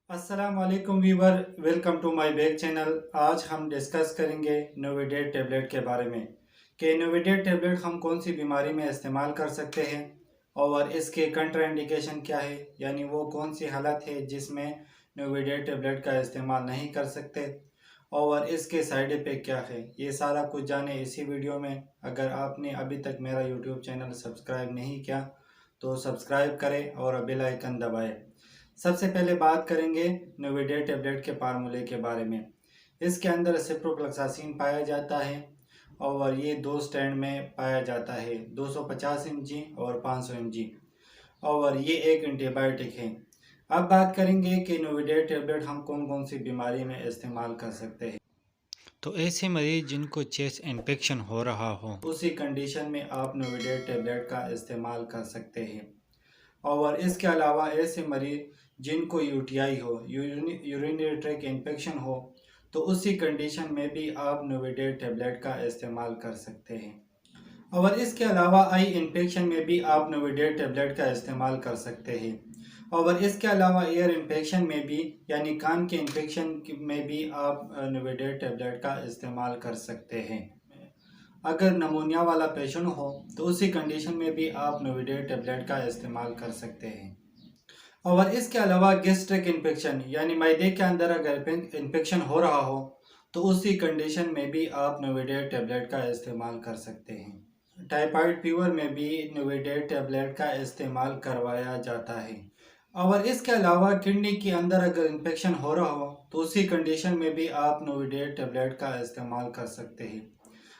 अस्सलाम वालेकुम viewer, welcome to my back channel. आज हम डिस्कस करेंगे नोविडेट टैबलेट के बारे में कि नोविडेट टैबलेट हम कौन सी बीमारी में इस्तेमाल कर सकते हैं और इसके कंट्राइंडिकेशन क्या है, यानी वो कौन सी हालत है जिसमें नोविडेट टैबलेट का इस्तेमाल नहीं कर सकते और इसके साइड इफ़ेक्ट क्या है। ये सारा कुछ जाने इसी वीडियो में। अगर आपने अभी तक मेरा यूट्यूब चैनल सब्सक्राइब नहीं किया तो सब्सक्राइब करें और बेल आइकन दबाएं। सबसे पहले बात करेंगे नोविडेट टैबलेट के फार्मूले के बारे में। इसके अंदर सिप्रोफ्लोक्सासिन पाया जाता है और ये दो स्टैंड में पाया जाता है, 250 mg और 500 mg, और ये एक एंटीबायोटिक है। अब बात करेंगे कि नोविडेट टैबलेट हम कौन कौन सी बीमारी में इस्तेमाल कर सकते हैं। तो ऐसे मरीज जिनको चेस्ट इन्फेक्शन हो रहा हो, उसी कंडीशन में आप नोविडेट टैबलेट का इस्तेमाल कर सकते हैं। और इसके अलावा ऐसे मरीज जिनको यूटीआई हो, यूरिनरी ट्रैक इन्फेक्शन हो, तो उसी कंडीशन में भी आप नोविडेट टैबलेट का इस्तेमाल कर सकते हैं। और इसके अलावा आई इन्फेक्शन में भी आप नोविडेट टैबलेट का इस्तेमाल कर सकते हैं। और इसके अलावा ईयर इन्फेक्शन में भी, यानी कान के इन्फेक्शन में भी आप नोविडेट टैबलेट का इस्तेमाल कर सकते हैं। अगर नमूनिया वाला पेशेंट हो तो उसी कंडीशन में भी आप नोविडेट टैबलेट का इस्तेमाल कर सकते हैं। और इसके अलावा गैस्ट्रिक इन्फेक्शन, यानी मैदे के अंदर अगर इन्फेक्शन हो रहा हो तो उसी कंडीशन में भी आप नोविडेट टैबलेट का इस्तेमाल कर सकते हैं। टाइफाइड फीवर में भी नोविडेट टैबलेट का इस्तेमाल करवाया जाता है। और इसके अलावा किडनी के अंदर अगर इन्फेक्शन हो रहा हो तो उसी कंडीशन में भी आप नोविडेट टैबलेट का इस्तेमाल कर सकते हैं।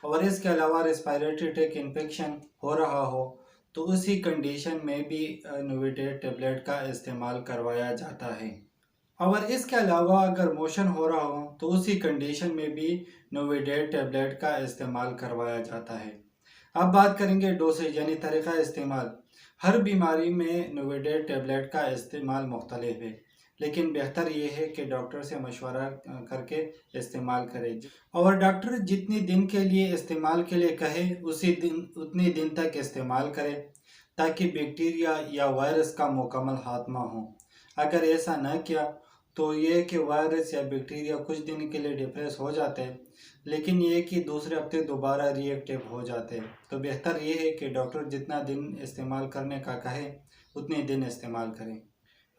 और इसके अलावा रेस्पिरेटरी ट्रैक इन्फेक्शन हो रहा हो तो उसी कंडीशन में भी नोविडेट टैबलेट का इस्तेमाल करवाया जाता है। और इसके अलावा अगर मोशन हो रहा हो तो उसी कंडीशन में भी नोविडेट टैबलेट का इस्तेमाल करवाया जाता है। अब बात करेंगे डोसेज, यानी तरीक़ा इस्तेमाल। हर बीमारी में नोविडेट टैबलेट का इस्तेमाल मुख्तलिफ है, लेकिन बेहतर ये है कि डॉक्टर से मशवरा करके इस्तेमाल करें। और डॉक्टर जितने दिन के लिए इस्तेमाल के लिए कहे उतने दिन तक इस्तेमाल करें, ताकि बैक्टीरिया या वायरस का मुकम्मल खात्मा हो। अगर ऐसा न किया तो ये कि वायरस या बैक्टीरिया कुछ दिन के लिए डिप्रेस हो जाते हैं, लेकिन ये कि दूसरे हफ्ते दोबारा रिएक्टिव हो जाते हैं। तो बेहतर ये है कि डॉक्टर जितना दिन इस्तेमाल करने का कहे उतने दिन इस्तेमाल करें।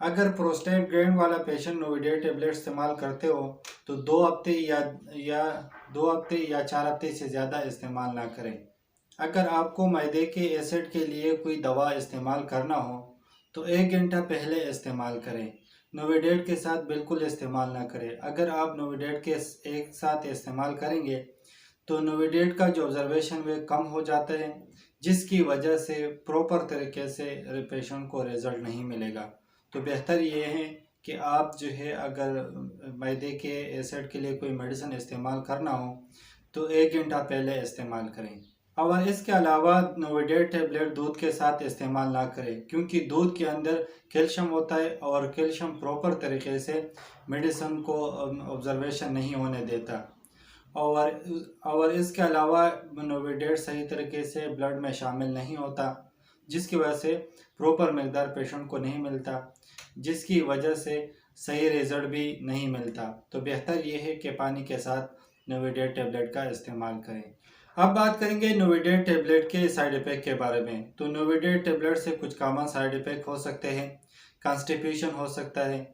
अगर प्रोस्टेट ग्लैंड वाला पेशेंट नोविडेट टैबलेट इस्तेमाल करते हो तो 2 हफ्ते या 4 हफ्ते से ज़्यादा इस्तेमाल ना करें। अगर आपको मैदे के एसिड के लिए कोई दवा इस्तेमाल करना हो तो 1 घंटा पहले इस्तेमाल करें। नोविडेट के साथ बिल्कुल इस्तेमाल ना करें। अगर आप नोविडेट के एक साथ इस्तेमाल करेंगे तो नोविडेट का जो ऑब्जर्वेशन वे कम हो जाता है, जिसकी वजह से प्रॉपर तरीके से पेशेंट को रिज़ल्ट नहीं मिलेगा। तो बेहतर ये है कि आप जो है, अगर मैदे के एसिड के लिए कोई मेडिसिन इस्तेमाल करना हो तो 1 घंटा पहले इस्तेमाल करें। और इसके अलावा नोविडेट टैबलेट दूध के साथ इस्तेमाल ना करें, क्योंकि दूध के अंदर कैल्शियम होता है और कैल्शियम प्रॉपर तरीके से मेडिसिन को ऑब्जर्वेशन नहीं होने देता। और इसके अलावा नोविडेट सही तरीके से ब्लड में शामिल नहीं होता, जिसकी वजह से प्रॉपर मकदार पेशेंट को नहीं मिलता, जिसकी वजह से सही रिज़ल्ट भी नहीं मिलता। तो बेहतर ये है कि पानी के साथ नोविडेट टैबलेट का इस्तेमाल करें। अब बात करेंगे नोविडेट टैबलेट के साइड इफ़ेक्ट के बारे में। तो नोविडेट टैबलेट से कुछ कॉमन साइड इफ़ेक्ट हो सकते हैं। कॉन्स्टिपेशन हो सकता है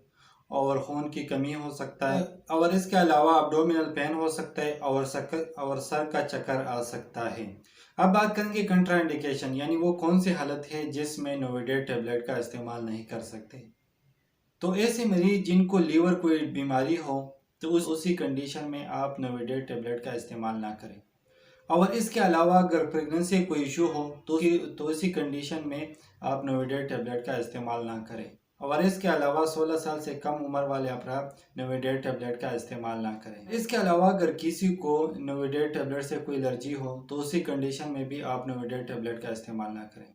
और खून की कमी हो सकता है, और इसके अलावा अब्डोमिनल पेन हो सकता है और सर का चक्कर आ सकता है। अब बात करेंगे कंट्राइंडिकेशन, यानी वो कौन सी हालत है जिसमें नोविडेट टैबलेट का इस्तेमाल नहीं कर सकते। तो ऐसे मरीज जिनको लीवर कोई बीमारी हो तो उसी कंडीशन में आप नोविडेट टैबलेट का इस्तेमाल ना करें। और इसके अलावा अगर प्रेगनेंसी कोई इशू हो तो इसी कंडीशन में आप नोविडेट टैबलेट का इस्तेमाल ना करें। और इसके अलावा 16 साल से कम उम्र वाले अफराद नोविडेट टैबलेट का इस्तेमाल ना करें। इसके अलावा अगर किसी को नोविडेट टैबलेट से कोई एलर्जी हो तो उसी कंडीशन में भी आप नोविडेट टैबलेट का इस्तेमाल ना करें।